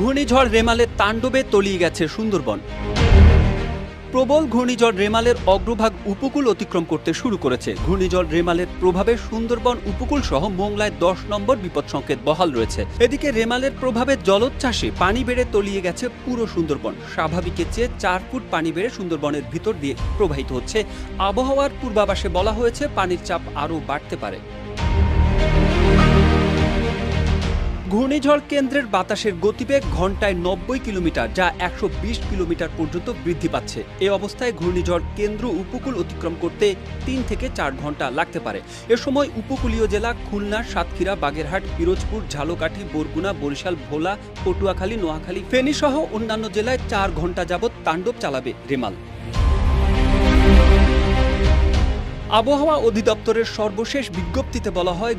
ঘূর্ণিঝড় রেমালের তাণ্ডবে তলিয়ে গেছে সুন্দরবন। প্রবল ঘূর্ণিঝড় রেমালের অগ্রভাগ উপকূল অতিক্রম করতে শুরু করেছে। ঘূর্ণিঝড় রেমালের প্রভাবে সুন্দরবন উপকূল সহ মোংলায় 10 নম্বর বিপদ সংকেত বহাল রয়েছে। এদিকে রেমালের প্রভাবে জলোচ্ছ্বাসে পানি বেড়ে তলিয়ে গেছে পুরো সুন্দরবন। স্বাভাবিকের চেয়ে 4 ফুট পানি বেড়ে সুন্দরবনের ভিতর দিয়ে প্রবাহিত হচ্ছে। আবহাওয়ার পূর্বাভাসে বলা হয়েছে পানির চাপ আরও বাড়তে পারে। ঘূর্ণিঝড় কেন্দ্রের বাতাসের গতিবেগ ঘন্টায় 90 কিলোমিটার, যা 120 কিলোমিটার পর্যন্ত বৃদ্ধি পাচ্ছে। এই অবস্থায় ঘূর্ণিঝড় কেন্দ্র উপকূল অতিক্রম করতে 3 থেকে 4 ঘন্টা লাগতে পারে। এ সময় উপকূলীয় জেলা খুলনা, সাতক্ষীরা, বাগেরহাট, পিরোজপুর, ঝালকাঠি, বরগুনা, বরিশাল, ভোলা, পটুয়াখালী, নোয়াখালী, ফেনী সহ অন্যান্য জেলায় 4 ঘন্টা যাবৎ তাণ্ডব চালাবে রেমাল। আবহাওয়া অধিদপ্তরের সর্বশেষ বিজ্ঞপ্তিতে বলা হয়,